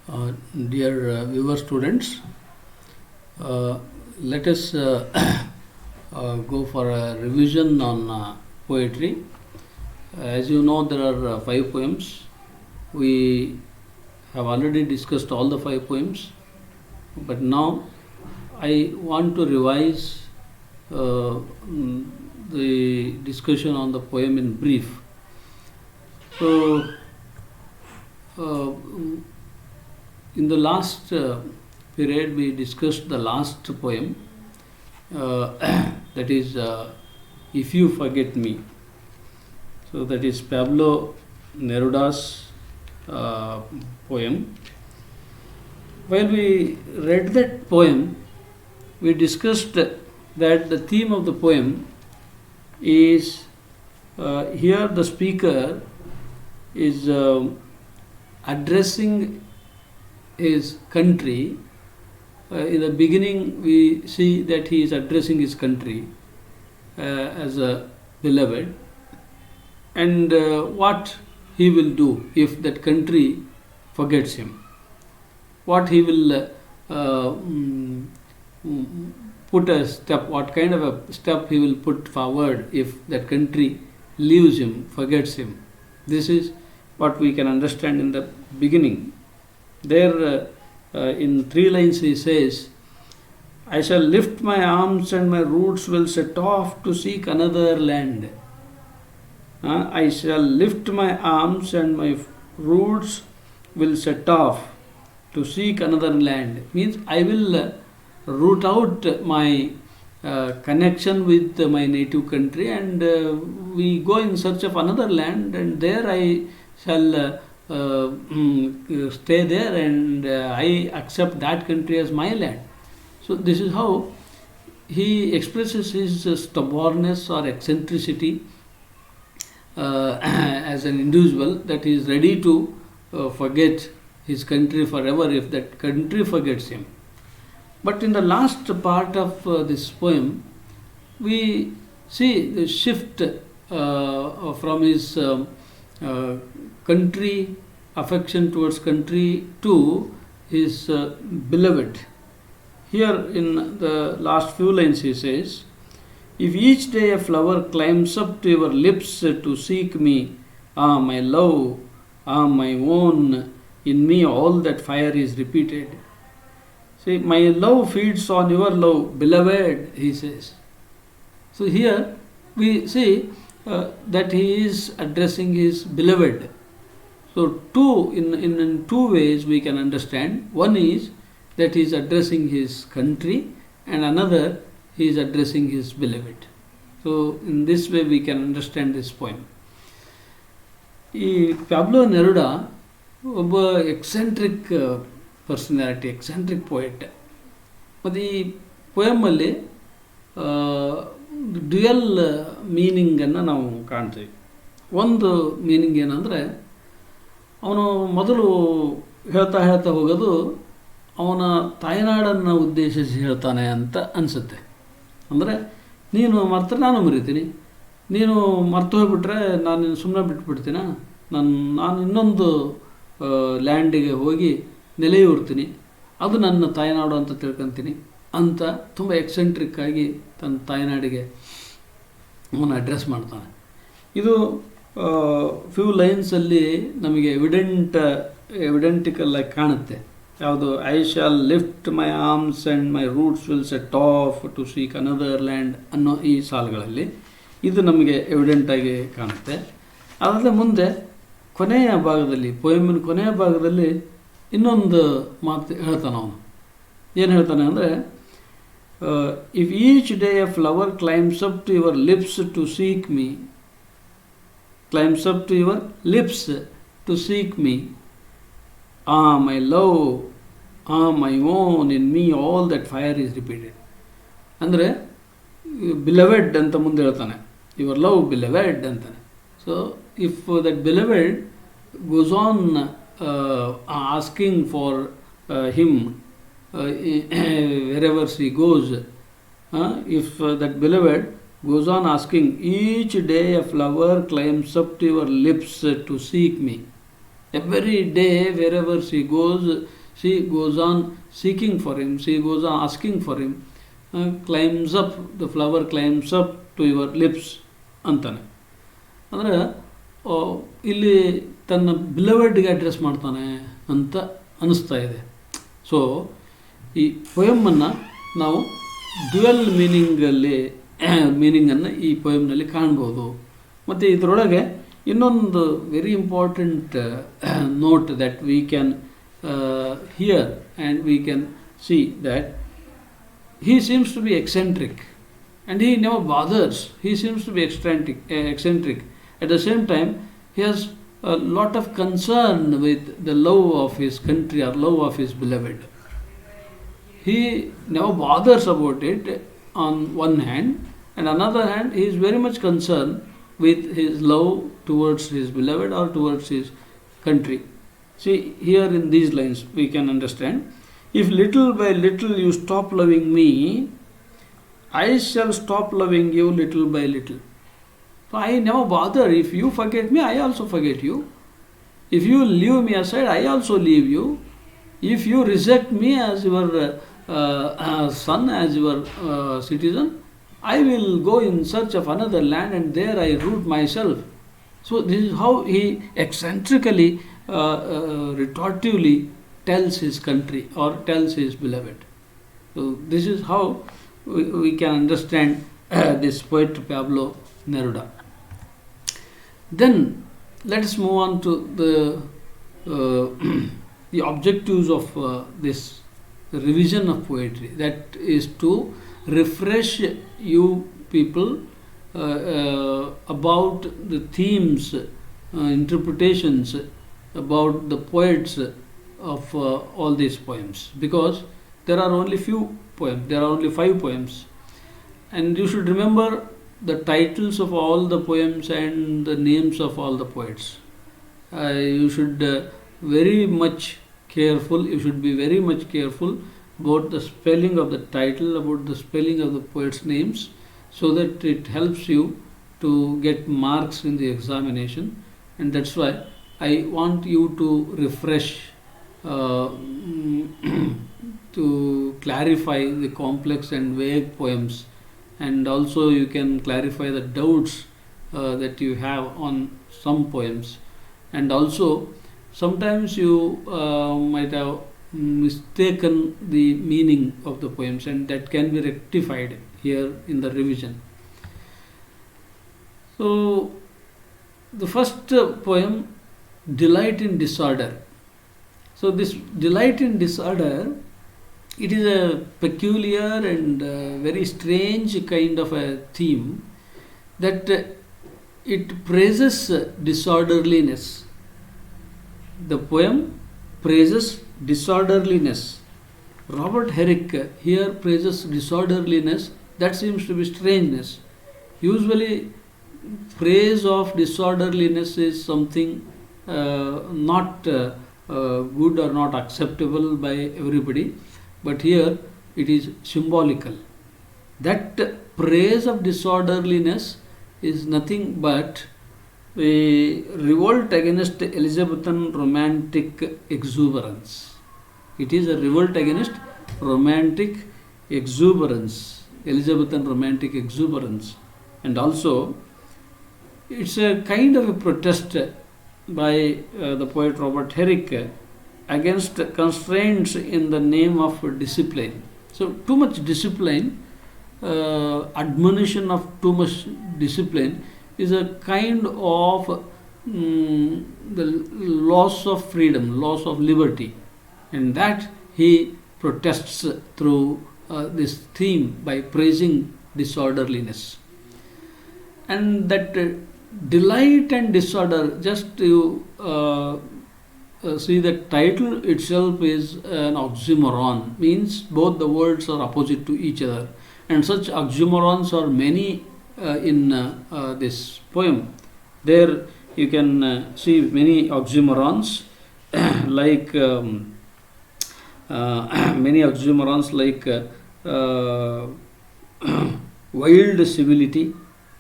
Dear viewer students, let us go for a revision on poetry. As you know, there are 5 poems. We have already discussed all the 5 poems, but now I want to revise the discussion on the poem in brief. So, in the last period, we discussed the last poem, that is If You Forget Me. So, that is Pablo Neruda's poem. While we read that poem, we discussed that the theme of the poem is here the speaker is addressing his country. In the beginning, we see that he is addressing his country as a beloved, and what he will do if that country forgets him. What he will put a step, what kind of a step he will put forward if that country leaves him, forgets him. This is what we can understand in the beginning. There, in 3 lines, he says, I shall lift my arms and my roots will set off to seek another land. I shall lift my arms and my roots will set off to seek another land. Means I will root out my connection with my native country, and we go in search of another land, and there I shall stay there, and I accept that country as my land. So this is how he expresses his stubbornness or eccentricity as an individual, that he is ready to forget his country forever if that country forgets him. But in the last part of this poem, we see the shift from his country, affection towards country, to his beloved. Here in the last few lines he says, if each day a flower climbs up to your lips to seek me, ah my love, ah my own, in me all that fire is repeated. See, my love feeds on your love, beloved, he says. So here we see that he is addressing his beloved. So in two ways we can understand. One is that he is addressing his country, and another he is addressing his beloved. So in this way we can understand this poem. Pablo Neruda ಒಬ್ಬ eccentric personality, eccentric poet. ಮತ್ತು ಈ ಪೋಯಮಲ್ಲಿ dual ಮೀನಿಂಗನ್ನು ನಾವು ಕಾಣ್ತೀವಿ. ಒಂದು meaning ಏನಂದರೆ, ಅವನು ಮೊದಲು ಹೇಳ್ತಾ ಹೋಗೋದು ಅವನ ತಾಯ್ನಾಡನ್ನು ಉದ್ದೇಶಿಸಿ ಹೇಳ್ತಾನೆ ಅಂತ ಅನಿಸುತ್ತೆ. ಅಂದರೆ ನೀನು ಮರ್ತರೆ ನಾನು ಮರಿತೀನಿ, ನೀನು ಮರ್ತು ಹೋಗ್ಬಿಟ್ರೆ ನಾನು ನಿನ್ನ ಸುಮ್ಮನೆ ಬಿಟ್ಬಿಡ್ತೀನ, ನಾನು ಇನ್ನೊಂದು ಲ್ಯಾಂಡಿಗೆ ಹೋಗಿ ನೆಲೆಯೂರ್ತೀನಿ, ಅದು ನನ್ನ ತಾಯ್ನಾಡು ಅಂತ ತಿಳ್ಕೊತೀನಿ ಅಂತ ತುಂಬ ಎಕ್ಸೆಂಟ್ರಿಕ್ ಆಗಿ ತನ್ನ ತಾಯ್ನಾಡಿಗೆ ಅವನು ಅಡ್ರೆಸ್ ಮಾಡ್ತಾನೆ. ಇದು ಫ್ಯೂ ಲೈನ್ಸಲ್ಲಿ ನಮಗೆ ಎವಿಡೆಂಟಿಕಲ್ ಆಗಿ ಕಾಣುತ್ತೆ. ಯಾವುದು, I shall lift my arms and my roots will set off to seek another land ಅನ್ನೋ ಈ ಸಾಲುಗಳಲ್ಲಿ ಇದು ನಮಗೆ ಎವಿಡೆಂಟಾಗಿ ಕಾಣುತ್ತೆ. ಅದಲ್ಲದೆ ಮುಂದೆ ಕೊನೆಯ ಭಾಗದಲ್ಲಿ, ಪೋಯಮಿನ ಕೊನೆಯ ಭಾಗದಲ್ಲಿ ಇನ್ನೊಂದು ಮಾತು ಹೇಳ್ತಾನೆ ಅವನು. ಏನು ಹೇಳ್ತಾನೆ ಅಂದರೆ, if each day a flower climbs up to your lips to seek me, climbs up to your lips to seek me, ah my love, ah my own, in me all that fire is repeated. ಅಂದರೆ beloved ಅಂತ ಮುಂದೆ ಹೇಳ್ತಾನೆ, your love beloved ಅಂತಾನೆ. So if that beloved goes on asking for him wherever she goes, if that beloved goes on asking, each day a flower climbs up to your lips to seek me, Every day, wherever she goes on seeking for him, she goes on asking for him, climbs up, the flower climbs up to your lips ಅಂತಾನೆ. ಅಂದರೆ ಇಲ್ಲಿ ತನ್ನ ಬಿಲವೆಡ್ಗೆ address ಮಾಡ್ತಾನೆ ಅಂತ ಅನ್ನಿಸ್ತಾ ಇದೆ. So ಈ ಪೊಯಮನ್ನು ನಾವು ಡ್ಯುಯಲ್ ಮೀನಿಂಗನ್ನು ಈ ಪೊಯಮ್ನಲ್ಲಿ ಕಾಣ್ಬೋದು. ಮತ್ತು ಇದರೊಳಗೆ ಇನ್ನೊಂದು very important note that we can hear and we can see that he seems to be eccentric and he never bothers. He seems to be eccentric. At the same time, he has a lot of concern with the love of his country or love of his beloved. He never bothers about it on one hand, and on another hand, he is very much concerned with his love towards his beloved or towards his country. See, here in these lines we can understand, if little by little you stop loving me, I shall stop loving you little by little. So I never bother. If you forget me, I also forget you. If you leave me aside, I also leave you. If you reject me as your son, as your citizen, I will go in search of another land and there I root myself. So this is how he eccentrically, retortively tells his country or tells his beloved. So this is how we can understand this poet Pablo Neruda. Then let us move on to the objectives of this revision of poetry. That is to refresh you people about the themes, interpretations about the poets of all these poems, because there are only few poems, there are only 5 poems, and you should remember the titles of all the poems and the names of all the poets. You should very much careful, you should be very much careful about the spelling of the title, about the spelling of the poets' names, so that it helps you to get marks in the examination. And that's why I want you to refresh, to clarify the complex and vague poems, and also you can clarify the doubts that you have on some poems. And also sometimes you might have mistaken the meaning of the poems, and that can be rectified here in the revision. So the first poem, Delight in Disorder. So this delight in disorder, it is a peculiar and very strange kind of a theme, that it praises disorderliness. The poem praises disorderliness. Robert Herrick here praises disorderliness. That seems to be strangeness. Usually praise of disorderliness is something not good or not acceptable by everybody, but here it is symbolical. That praise of disorderliness is nothing but a revolt against Elizabethan romantic exuberance. It is a revolt against romantic exuberance, Elizabethan romantic exuberance. And also it's a kind of a protest by the poet Robert Herrick against constraints in the name of discipline. So too much discipline, admonition of too much discipline is a kind of the loss of freedom, loss of liberty, and that he protests through this theme by praising disorderliness. And that delight and disorder, just you see the title itself is an oxymoron, means both the words are opposite to each other, and such oxymorons are many in this poem. There you can see many oxymorons like many oxymorons like wild civility.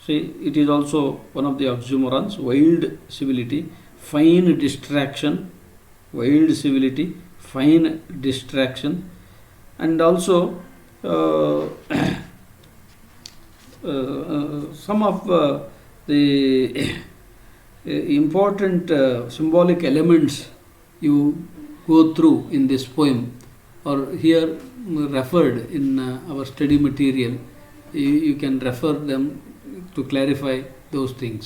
See, it is also one of the oxymorons, wild civility. fine distraction, wild civility, fine distraction, and also some of the important symbolic elements you go through in this poem or here referred in our study material. You can refer them to clarify those things.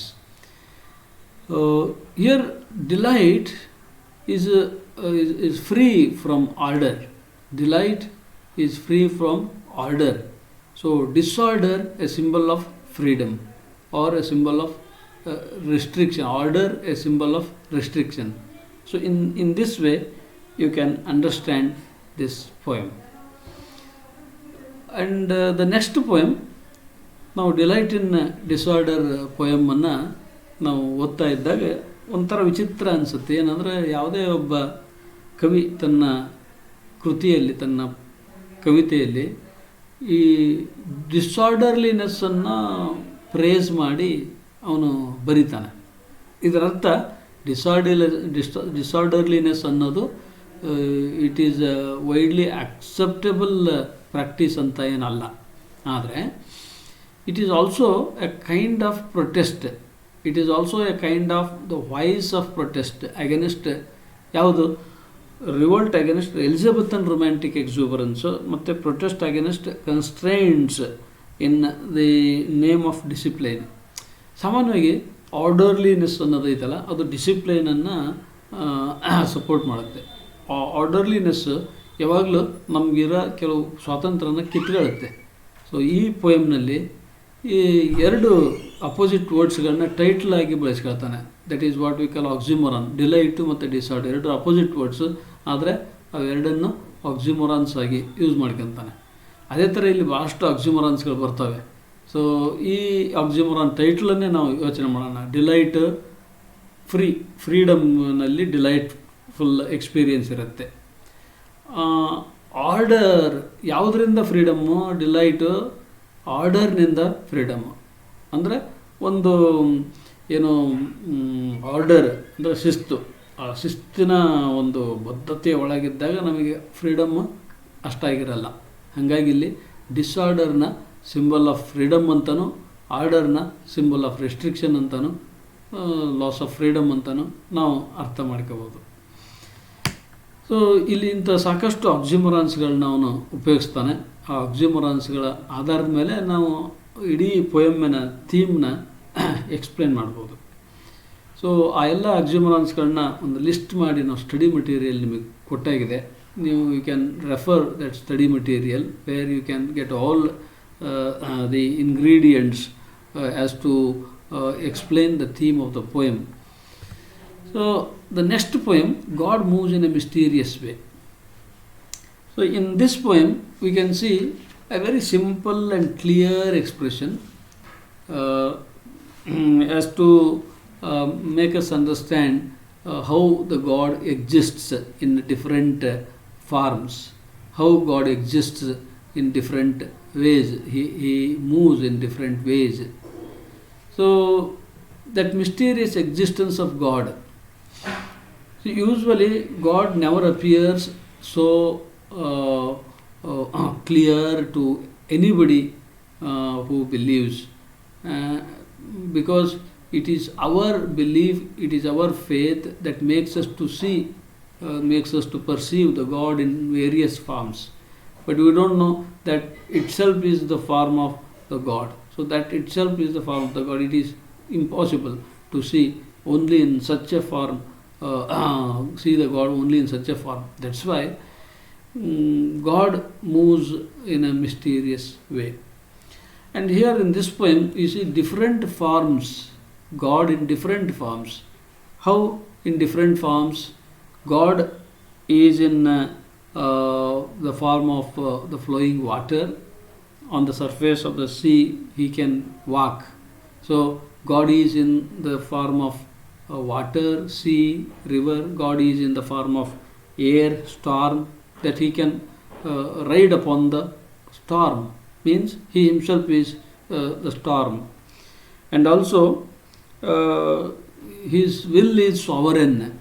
Here delight is free from order. Delight is free from order. So disorder a symbol of freedom or a symbol of restriction. Order a symbol of restriction. So in this way you can understand this poem. And the next poem, ನಾವು delight ಇನ್ disorder ಪೊಯಮನ್ನು ನಾವು ಓದ್ತಾ ಇದ್ದಾಗ ಒಂಥರ ವಿಚಿತ್ರ ಅನಿಸುತ್ತೆ. ಏನಂದರೆ ಯಾವುದೇ ಒಬ್ಬ ಕವಿ ತನ್ನ ಕೃತಿಯಲ್ಲಿ, ತನ್ನ ಕವಿತೆಯಲ್ಲಿ ಈ ಡಿಸಾರ್ಡರ್ಲಿನೆಸ್ಸನ್ನು ಪ್ರೇಸ್ ಮಾಡಿ ಅವನು ಬರೀತಾನೆ. ಇದರರ್ಥ ಡಿಸಾರ್ಡರ್ಲಿನೆಸ್ ಅನ್ನೋದು it is widely acceptable practice ಅಂತ ಏನಲ್ಲ. ಆದರೆ it is also a kind of protest. It is also a kind of the voice of protest against ಯಾವುದು revolt against Elizabethan romantic exuberance ಮತ್ತು protest against constraints in the name of discipline. ಸಾಮಾನ್ಯವಾಗಿ orderliness ಅನ್ನೋದೈತಲ್ಲ, ಅದು ಡಿಸಿಪ್ಲೈನನ್ನು support ಮಾಡುತ್ತೆ. ಆರ್ಡರ್ಲಿನೆಸ್ ಯಾವಾಗಲೂ ನಮಗಿರೋ ಕೆಲವು ಸ್ವಾತಂತ್ರ್ಯನ ಕಿತ್ಕೊಳ್ಳುತ್ತೆ. So ಈ ಪೊಯಮ್ನಲ್ಲಿ ಈ ಎರಡು ಅಪೋಸಿಟ್ ವರ್ಡ್ಸ್ಗಳನ್ನ ಟೈಟಲ್ ಆಗಿ ಬಳಸ್ಕೊಳ್ತಾನೆ. That is what we call oxymoron. Delight ಮತ್ತು ಡಿಸಾರ್ಡರ್ ಎರಡು ಅಪೋಸಿಟ್ ವರ್ಡ್ಸು, ಆದರೆ ಅವೆರಡನ್ನು ಆಕ್ಸಿಮೊರಾನ್ಸ್ ಆಗಿ ಯೂಸ್ ಮಾಡ್ಕೊತಾನೆ. ಅದೇ ಥರ ಇಲ್ಲಿ ಭಾಳಷ್ಟು ಆಕ್ಸಿಮೊರಾನ್ಸ್ಗಳು ಬರ್ತವೆ. ಸೊ ಈ ಆಕ್ಸಿಮೊರಾನ್ ಟೈಟಲನ್ನೇ ನಾವು ಯೋಚನೆ ಮಾಡೋಣ. ಡಿಲೈಟ್ ಫ್ರೀಡಮ್ನಲ್ಲಿ ಡಿಲೈಟ್ ಫುಲ್ ಎಕ್ಸ್ಪೀರಿಯನ್ಸ್ ಇರುತ್ತೆ. ಆರ್ಡರ್ ಯಾವುದರಿಂದ ಫ್ರೀಡಮ್ಮು? ಡಿಲೈಟು ಆರ್ಡರ್ನಿಂದ ಫ್ರೀಡಮ್ಮು. ಅಂದರೆ ಒಂದು ಏನು ಆರ್ಡರ್ ಅಂದರೆ ಶಿಸ್ತು, ಆ ಶಿಸ್ತಿನ ಒಂದು ಬದ್ಧತೆಯ ಒಳಗಿದ್ದಾಗ ನಮಗೆ ಫ್ರೀಡಮ್ಮು ಅಷ್ಟಾಗಿರಲ್ಲ. ಹಾಗಾಗಿ ಇಲ್ಲಿ ಡಿಸಾರ್ಡರ್ನ ಸಿಂಬಲ್ ಆಫ್ ಫ್ರೀಡಮ್ ಅಂತಲೂ, ಆರ್ಡರ್ನ ಸಿಂಬಲ್ ಆಫ್ ರೆಸ್ಟ್ರಿಕ್ಷನ್ ಅಂತಲೂ, ಲಾಸ್ ಆಫ್ ಫ್ರೀಡಮ್ ಅಂತಲೂ ನಾವು ಅರ್ಥ ಮಾಡ್ಕೋಬೋದು. ಸೊ ಇಲ್ಲಿ ಇಂಥ ಸಾಕಷ್ಟು ಆಕ್ಸಿಮೊರಾನ್ಸ್ಗಳನ್ನ ಅವನು ಉಪಯೋಗಿಸ್ತಾನೆ. ಆ ಆಕ್ಸಿಮೊರಾನ್ಸ್ಗಳ ಆಧಾರದ ಮೇಲೆ ನಾವು ಇಡೀ ಪೊಯಮ್ಮಿನ ಥೀಮ್ನ ಎಕ್ಸ್ಪ್ಲೇನ್ ಮಾಡ್ಬೋದು. ಸೊ ಆ ಎಲ್ಲ ಆಕ್ಸಿಮೊರಾನ್ಸ್ಗಳನ್ನ ಒಂದು ಲಿಸ್ಟ್ ಮಾಡಿ ನಾವು ಸ್ಟಡಿ ಮಟೀರಿಯಲ್ ನಿಮಗೆ ಕೊಟ್ಟಾಗಿದೆ. ನೀವು you can refer that study material where you can get all the ingredients as to explain the theme of the poem. So the next poem, God moves in a mysterious way. So in this poem we can see a very simple and clear expression as to make us understand how the God exists in different forms, how God exists in different ways, he moves in different ways. So that mysterious existence of God. So usually God never appears so clear to anybody who believes, because it is our belief, it is our faith that makes us to see, makes us to perceive the God in various forms. But we don't know that itself is the form of the God. So that itself is the form of the God. It is impossible to see only in such a form, see the God only in such a form. That's why God moves in a mysterious way. And here in this poem you see different forms, God in different forms. How in different forms? God is in the form of the flowing water. On the surface of the sea he can walk. So God is in the form of water, sea, river. God is in the form of air, storm, that he can ride upon the storm, means he himself is the storm. And also his will is sovereign.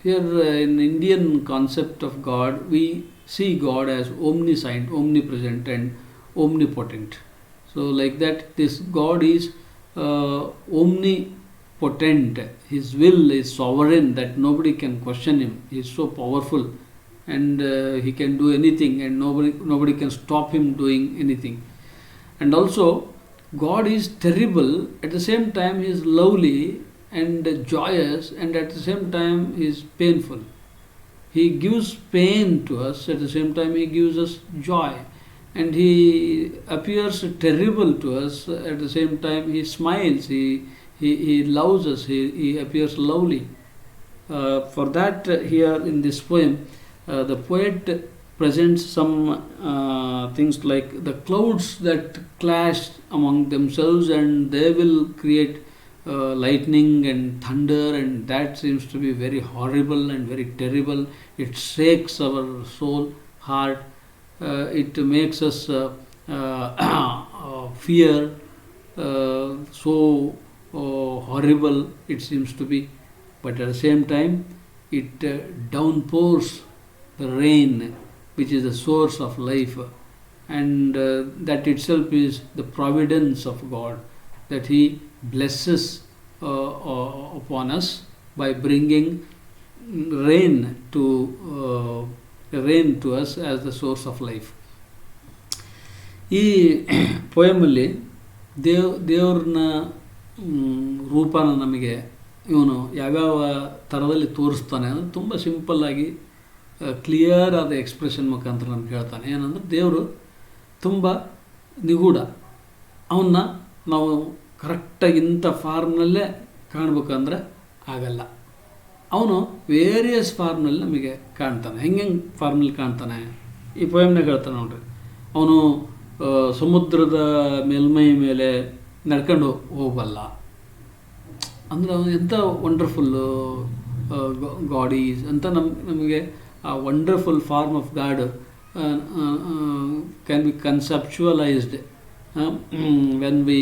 Here in Indian concept of God, we see God as omniscient, omnipresent and omnipotent. So like that, this God is omnipotent. His will is sovereign, that nobody can question him. He is so powerful, and he can do anything, and nobody can stop him doing anything. And also, God is terrible, at the same time he is lovely and joyous, and at the same time he is painful. He gives pain to us, at the same time he gives us joy. And he appears terrible to us, at the same time he smiles, he loves us, he appears lovely. For that, here in this poem, the poet presents some things like the clouds that clash among themselves, and they will create lightning and thunder, and that seems to be very horrible and very terrible. It shakes our soul, heart. It makes us fear, so horrible it seems to be. But at the same time, it downpours the rain, which is the source of life, and that itself is the providence of God, that He blesses upon us by bringing rain to us as the source of life. ಈ ಪೋಯಮಲ್ಲಿ ದೇವ್ರನ್ನ ರೂಪನ ನಮಗೆ ಇವನು ಯಾವ್ಯಾವ ಥರದಲ್ಲಿ ತೋರಿಸ್ತಾನೆ ಅಂದರೆ ತುಂಬ ಸಿಂಪಲ್ಲಾಗಿ ಕ್ಲಿಯರ್ ಆದ ಎಕ್ಸ್ಪ್ರೆಷನ್ ಮುಖಾಂತರ ನಮ್ಗೆ ಹೇಳ್ತಾನೆ. ಏನಂದರೆ ದೇವರು ತುಂಬ ನಿಗೂಢ, ಅವನ್ನ ನಾವು ಕರೆಕ್ಟಾಗಿ ಇಂಥ ಫಾರ್ಮ್ನಲ್ಲೇ ಕಾಣಬೇಕಂದ್ರೆ ಆಗಲ್ಲ. ಅವನು ವೇರಿಯಸ್ ಫಾರ್ಮ್ನಲ್ಲಿ ನಮಗೆ ಕಾಣ್ತಾನೆ. ಹೆಂಗೆ ಫಾರ್ಮ್ನಲ್ಲಿ ಕಾಣ್ತಾನೆ ಈ ಪೋಯಮ್ನಾಗ ಹೇಳ್ತಾನೆ ನೋಡ್ರಿ. ಅವನು ಸಮುದ್ರದ ಮೇಲ್ಮೈ ಮೇಲೆ ನಡ್ಕೊಂಡು ಹೋಗಬಲ್ಲ ಅಂದರೆ ಅವನು ಎಂಥ ವಂಡರ್ಫುಲ್ಲು ಗಾಡ್ ಈಸ್ ಅಂತ ನಮಗೆ ಆ wonderful form of God can be conceptualised when we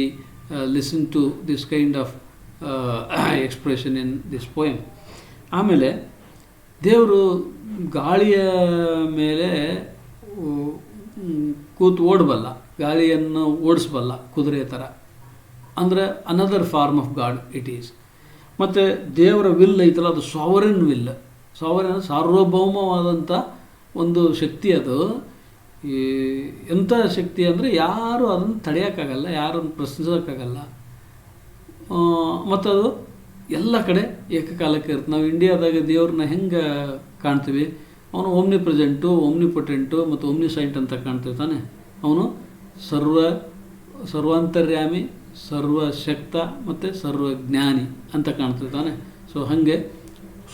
listen to this kind of expression in this poem. ಆಮೇಲೆ ದೇವರು ಗಾಳಿಯ ಮೇಲೆ ಕೂತು ಓಡಬಲ್ಲ, ಗಾಳಿಯನ್ನು ಓಡಿಸಬಲ್ಲ ಕುದುರೆ ಥರ, ಅಂದರೆ another form of God it is. ಮತ್ತು ದೇವರ ವಿಲ್ ಐತಲ್ಲ, ಅದು ಸಾವರಿನ್ ವಿಲ್. ಸಾವರಿನ್ ಸಾರ್ವಭೌಮವಾದಂಥ ಒಂದು ಶಕ್ತಿ. ಅದು ಎಂಥ ಶಕ್ತಿ ಅಂದರೆ ಯಾರು ಅದನ್ನು ತಡೆಯೋಕ್ಕಾಗಲ್ಲ, ಯಾರನ್ನು ಪ್ರಶ್ನಿಸೋಕ್ಕಾಗಲ್ಲ. ಮತ್ತು ಅದು ಎಲ್ಲ ಕಡೆ ಏಕಕಾಲಕ್ಕೆ ಇರುತ್ತೆ. ನಾವು ಇಂಡಿಯಾದಾಗ ದೇವ್ರನ್ನ ಹೆಂಗೆ ಕಾಣ್ತೀವಿ, ಅವನು ಓಮ್ನಿ ಪ್ರೆಸೆಂಟು, ಓಮ್ನಿ ಪೊಟೆಂಟು ಮತ್ತು ಓಮ್ನಿ ಸೈಂಟ್ ಅಂತ ಕಾಣ್ತೀವಿ ತಾನೆ. ಅವನು ಸರ್ವಾಂತರ್ಯಾಮಿ, ಸರ್ವಶಕ್ತ ಮತ್ತು ಸರ್ವಜ್ಞಾನಿ ಅಂತ ಕಾಣ್ತೀವಿ ತಾನೆ. ಸೊ ಹಾಗೆ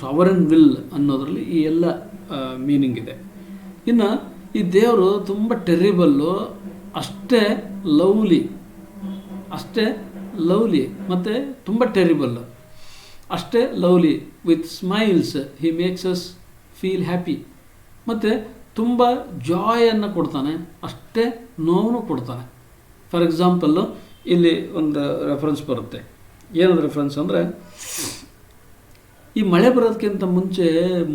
ಸಾವರನ್ ವಿಲ್ ಅನ್ನೋದರಲ್ಲಿ ಈ ಎಲ್ಲ ಮೀನಿಂಗ್ ಇದೆ. ಇನ್ನು ಈ ದೇವರು ತುಂಬ ಟೆರಿಬಲ್ಲು, ಅಷ್ಟೇ ಲವ್ಲಿ ಮತ್ತು ತುಂಬ ಟೆರಿಬಲ್ಲು, ಅಷ್ಟೇ lovely. With smiles he makes us feel happy. ಮತ್ತು ತುಂಬ ಜಾಯನ್ನು ಕೊಡ್ತಾನೆ, ಅಷ್ಟೇ ನೋವನ್ನು ಕೊಡ್ತಾನೆ. ಫಾರ್ ಎಕ್ಸಾಂಪಲ್ಲು ಇಲ್ಲಿ ಒಂದು ರೆಫರೆನ್ಸ್ ಬರುತ್ತೆ. ಏನದು ರೆಫರೆನ್ಸ್ ಅಂದರೆ, ಈ ಮಳೆ ಬರೋದಕ್ಕಿಂತ ಮುಂಚೆ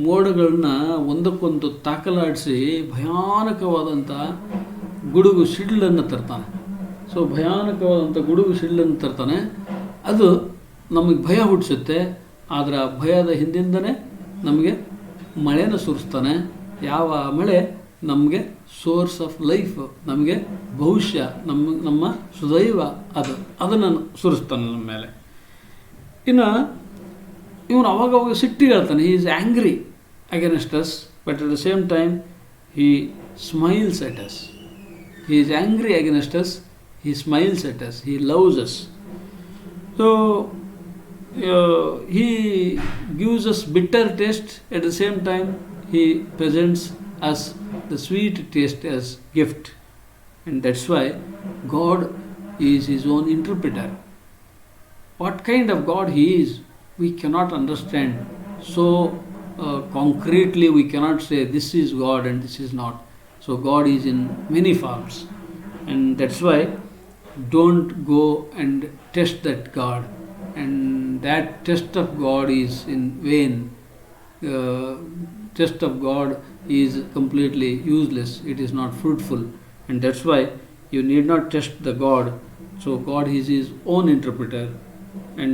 ಮೋಡಗಳನ್ನ ಒಂದಕ್ಕೊಂದು ತಾಕಲಾಡಿಸಿ ಭಯಾನಕವಾದಂಥ ಗುಡುಗು ಸಿಡಿಲನ್ನು ತರ್ತಾನೆ. ಸೊ ಭಯಾನಕವಾದಂಥ ಗುಡುಗು ಸಿಡಿಲನ್ನು ತರ್ತಾನೆ. ಅದು ನಮಗೆ ಭಯ ಹುಟ್ಟಿಸುತ್ತೆ, ಆದರೆ ಆ ಭಯದ ಹಿಂದಿಂದನೇ ನಮಗೆ ಮಳೆನ ಸುರಿಸ್ತಾನೆ. ಯಾವ ಮಳೆ ನಮಗೆ ಸೋರ್ಸ್ ಆಫ್ ಲೈಫ್, ನಮಗೆ ಭವಿಷ್ಯ, ನಮ್ಮ ಸುದೈವ, ಅದನ್ನು ಸುರಿಸ್ತಾನೆ ನಮ್ಮ ಮೇಲೆ. ಇನ್ನು ಇವನು ಅವಾಗವಾಗ ಸಿಟ್ಟಿಗೆ ಹೇಳ್ತಾನೆ. He is angry against us, but at the same time he smiles at us. He is angry against us, he smiles at us, he loves us. So he gives us bitter taste, at the same time he presents us the sweet taste as gift. And that's why God is his own interpreter. What kind of God he is, we cannot understand so concretely. We cannot say this is God and this is not. So God is in many forms, and that's why don't go and test that God and that test of God is in vain. Test of God is completely useless. It is not fruitful, and that's why you need not test the God. So God is His own interpreter, and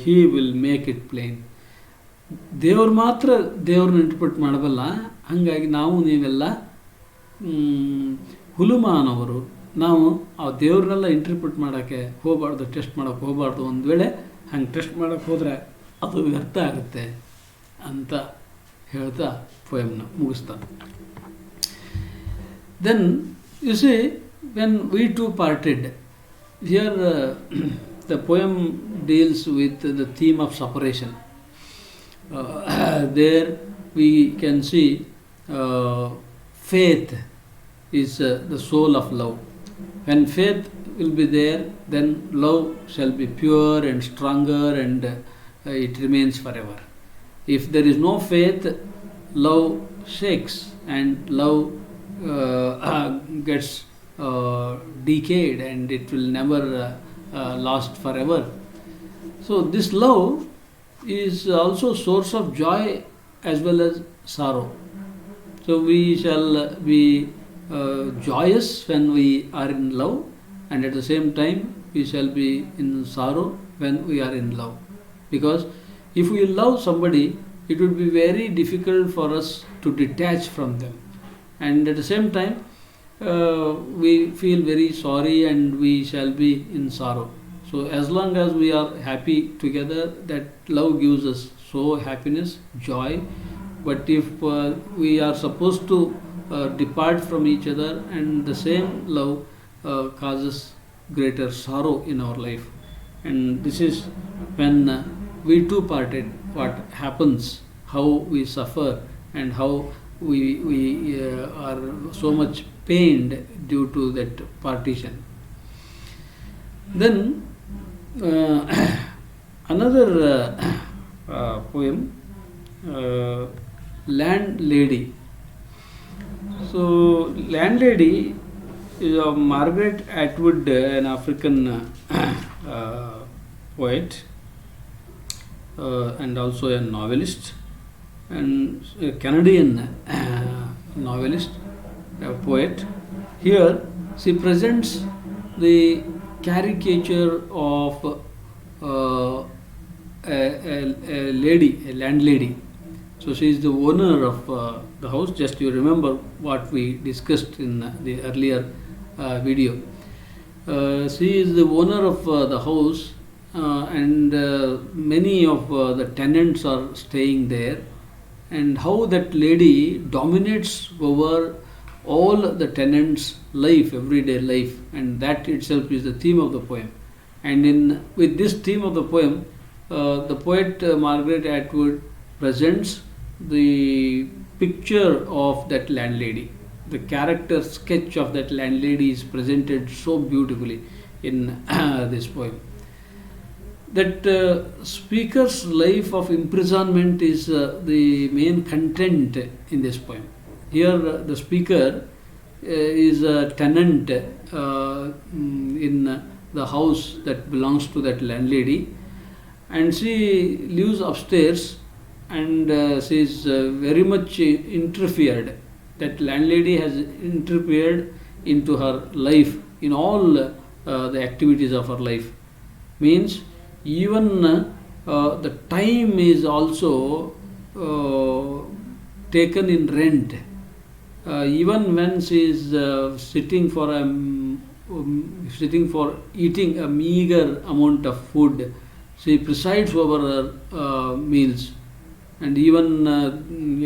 He will make it plain. ದೇವ್ರು ಮಾತ್ರ ದೇವ್ರನ್ನ interpret ಮಾಡಬಲ್ಲ. ಹಾಗಾಗಿ ನಾವು ನೀವೆಲ್ಲ ಹುಲುಮಾನವರು. ನಾವು ಆ ದೇವ್ರನ್ನೆಲ್ಲ interpret ಮಾಡೋಕ್ಕೆ ಹೋಗಬಾರ್ದು, ಟೆಸ್ಟ್ ಮಾಡೋಕ್ಕೆ ಹೋಗಬಾರ್ದು. ಒಂದು ವೇಳೆ ಹಂಗೆ ಟೆಸ್ಟ್ ಮಾಡೋಕ್ಕೆ ಹೋದರೆ ಅದು ವ್ಯರ್ಥ ಆಗುತ್ತೆ ಅಂತ ಹೇಳ್ತಾ ಪೋಯಮ್ನ ಮುಗಿಸ್ತಾನೆ. Then you see, when we two parted, here the poem deals with the theme of separation. There we can see faith is the soul of love. When faith will be there, then love shall be pure and stronger, and it remains forever. If there is no faith, love shakes and love gets decayed, and it will never last forever. So this love is also source of joy as well as sorrow. So we shall be joyous when we are in love, and at the same time we shall be in sorrow when we are in love. Because if we love somebody, it would be very difficult for us to detach from them, and at the same time we feel very sorry and we shall be in sorrow. So as long as we are happy together, that love gives us so happiness, joy. But if we are supposed to depart from each other, and the same love causes greater sorrow in our life. And this is when we two parted, what happens, how we suffer, and how we are so much pained due to that partition. Then another poem, Landlady. So Landlady is of Margaret Atwood, an African poet and also a novelist, and a Canadian novelist, poet. Here she presents the caricature of a lady, a landlady. So she is the owner of the house. Just you remember what we discussed in the earlier video. She is the owner of the house, and many of the tenants are staying there, and how that lady dominates over all the tenants' life, everyday life, and that itself is the theme of the poem. And with this theme of the poem, the poet Margaret Atwood presents the picture of that landlady. The character sketch of that landlady is presented so beautifully in this poem. That speaker's life of imprisonment is the main content in this poem. Here the speaker is a tenant in the house that belongs to that landlady, and she lives upstairs, and she is very much interfered. That landlady has interfered into her life, in all the activities of her life. Means even the time is also taken in rent. Even when she is sitting for eating a meager amount of food, she presides over her meals, and even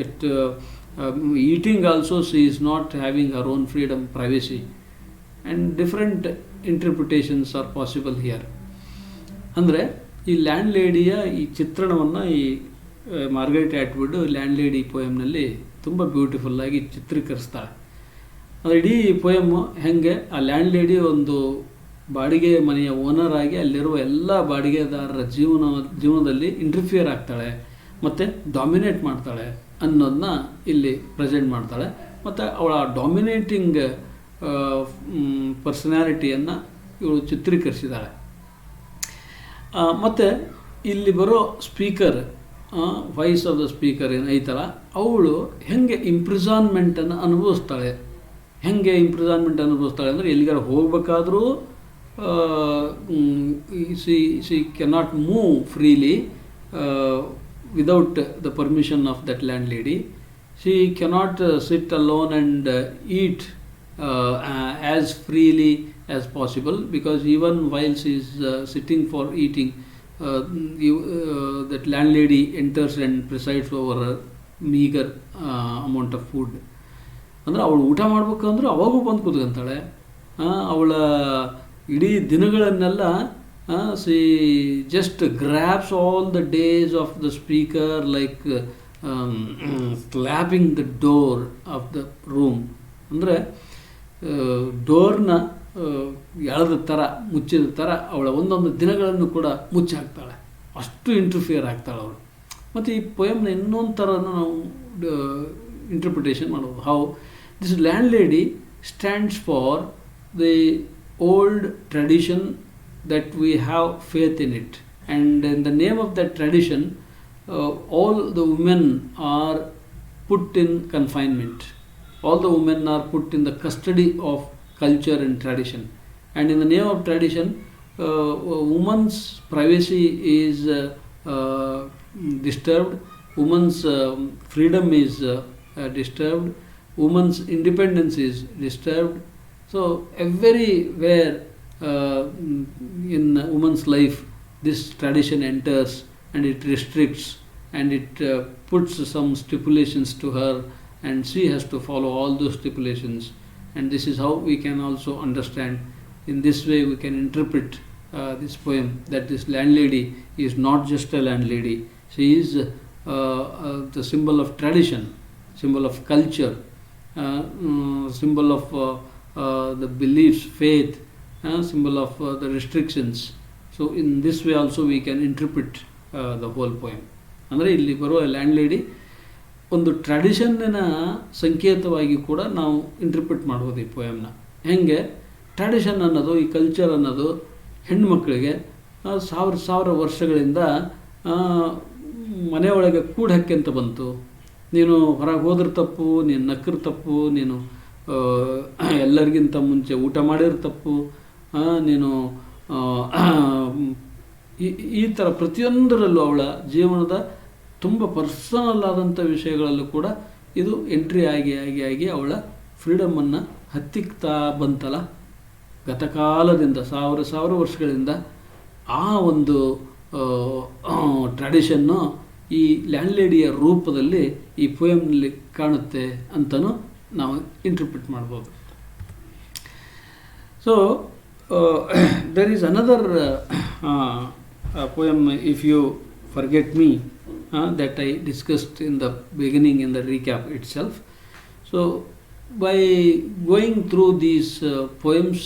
at eating also she is not having her own freedom, privacy, and different interpretations are possible here. ಅಂದರೆ ಈ land ಲೇಡಿಯ ಈ ಚಿತ್ರಣವನ್ನು ಈ Margaret ಆಟ್ವುಡ್ land lady ಪೋಯಮ್ನಲ್ಲಿ ತುಂಬ ಬ್ಯೂಟಿಫುಲ್ಲಾಗಿ ಚಿತ್ರೀಕರಿಸ್ತಾಳೆ. ಅದು ಇಡೀ poem ಹೆಂಗೆ ಆ ಲ್ಯಾಂಡ್ ಲೇಡಿ ಒಂದು ಬಾಡಿಗೆ ಮನೆಯ ಓನರ್ ಆಗಿ ಅಲ್ಲಿರುವ ಎಲ್ಲ ಬಾಡಿಗೆದಾರರ ಜೀವನದಲ್ಲಿ ಇಂಟರ್ಫಿಯರ್ ಆಗ್ತಾಳೆ ಮತ್ತು ಡಾಮಿನೇಟ್ ಮಾಡ್ತಾಳೆ ಅನ್ನೋದನ್ನ ಇಲ್ಲಿ ಪ್ರೆಸೆಂಟ್ ಮಾಡ್ತಾಳೆ. ಮತ್ತು ಅವಳ ಡಾಮಿನೇಟಿಂಗ್ ಪರ್ಸನಾಲಿಟಿಯನ್ನು ಇವಳು ಚಿತ್ರೀಕರಿಸಿದ್ದಾಳೆ. ಮತ್ತು ಇಲ್ಲಿ ಬರೋ speaker, voice of the speaker ಏನು ಐತಲ್ಲ, ಅವಳು ಹೆಂಗೆ ಇಂಪ್ರಿಸಾನ್ಮೆಂಟನ್ನು ಅನುಭವಿಸ್ತಾಳೆ. ಹೆಂಗೆ ಇಂಪ್ರಿಸಾನ್ಮೆಂಟ್ ಅನುಭವಿಸ್ತಾಳೆ ಅಂದರೆ, ಎಲ್ಲಿಗಾರ ಹೋಗಬೇಕಾದ್ರೂ she cannot move freely without the permission of that landlady. She cannot sit alone and eat as freely as possible, because even while she is sitting for eating, that landlady enters and presides over a meager amount of food. ಅಂದರೆ ಅವಳು ಊಟ ಮಾಡ್ಬೇಕಂದ್ರೆ ಅವಾಗೂ ಬಂದು ಕೂತ್ಕೊಂತಾಳೆ. ಅವಳ ಇಡೀ ದಿನಗಳನ್ನೆಲ್ಲ she just grabs all the days of the speaker, like slapping the door of the room. ಅಂದರೆ ಡೋರ್ನ ಎಳೆದ ಥರ, ಮುಚ್ಚಿದ ಥರ ಅವಳ ಒಂದೊಂದು ದಿನಗಳನ್ನು ಕೂಡ ಮುಚ್ಚಿ ಹಾಕ್ತಾಳೆ. ಅಷ್ಟು ಇಂಟರ್ಫಿಯರ್ ಆಗ್ತಾಳೆ ಅವಳು. ಮತ್ತು ಈ ಪೊಯಮ್ನ ಇನ್ನೊಂದು ಥರನ ನಾವು ಇಂಟರ್ಪ್ರಿಟೇಷನ್ ಮಾಡ್ಬೋದು. How this land lady stands for the old tradition that we have faith in it, and in the name of that tradition, all the women are put in confinement. All the women are put in the custody of culture and tradition, and in the name of tradition, woman's privacy is disturbed, woman's freedom is disturbed, woman's independence is disturbed. So everywhere in woman's life, this tradition enters and it restricts, and it puts some stipulations to her, and she has to follow all those stipulations. And this is how we can also understand, in this way we can interpret this poem, that this landlady is not just a landlady. She is the symbol of tradition, symbol of culture, symbol of the beliefs, faith, symbol of the restrictions. So in this way also we can interpret the whole poem. ಅಂದರೆ ಇಲ್ಲಿ ಬರುವ land lady ಒಂದು ಟ್ರೆಡಿಷನ್ನಿನ ಸಂಕೇತವಾಗಿ ಕೂಡ ನಾವು interpret ಮಾಡ್ಬೋದು ಈ ಪೊಯಮ್ನ. ಹೆಂಗೆ ಟ್ರೆಡಿಷನ್ ಅನ್ನೋದು, ಈ ಕಲ್ಚರ್ ಅನ್ನೋದು ಹೆಣ್ಮಕ್ಳಿಗೆ ಸಾವಿರ ವರ್ಷಗಳಿಂದ ಮನೆಯೊಳಗೆ ಕೂಡಿ ಹಾಕ್ಯಂತ ಬಂತು. ನೀನು ಹೊರಗೆ ಹೋದ್ರ ತಪ್ಪು, ನೀನು ನಕ್ಕರ ತಪ್ಪು, ನೀನು ಎಲ್ಲರಿಗಿಂತ ಮುಂಚೆ ಊಟ ಮಾಡಿರ ತಪ್ಪು, ನೀನು ಈ ಥರ ಪ್ರತಿಯೊಂದರಲ್ಲೂ ಅವಳ ಜೀವನದ ತುಂಬ ಪರ್ಸನಲ್ ಆದಂಥ ವಿಷಯಗಳಲ್ಲೂ ಕೂಡ ಇದು ಎಂಟ್ರಿ ಆಗಿ ಅವಳ ಫ್ರೀಡಮನ್ನು ಹತ್ತಿಕ್ತಾ ಬಂತಲ್ಲ ಗತಕಾಲದಿಂದ, ಸಾವಿರ ವರ್ಷಗಳಿಂದ. ಆ ಒಂದು ಟ್ರೆಡಿಷನ್ನು ಈ ಲ್ಯಾಂಡ್ ಲೇಡಿಯ ರೂಪದಲ್ಲಿ ಈ ಪೊಯಮ್ನಲ್ಲಿ ಕಾಣುತ್ತೆ ಅಂತಲೂ ನಾವು ಇಂಟರ್ಪ್ರಿಟ್ ಮಾಡ್ಬೋದು. So there is another poem, if you forget me, that I discussed in the beginning in the recap itself. So by going through these poems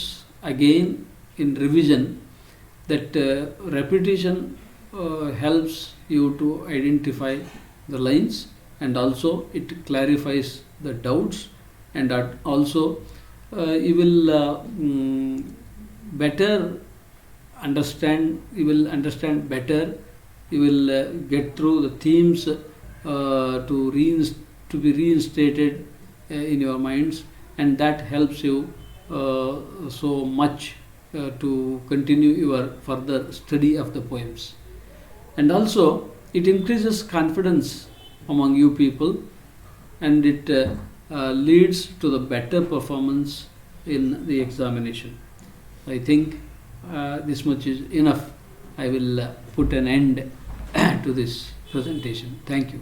again in revision, that repetition helps you to identify the lines, and also it clarifies the doubts, and also you will better understand, you will understand better, you will get through the themes to be reinstated in your minds, and that helps you so much to continue your further study of the poems. And also it increases confidence among you people, and it leads to the better performance in the examination. I think this much is enough. I will put an end to this presentation. Thank you.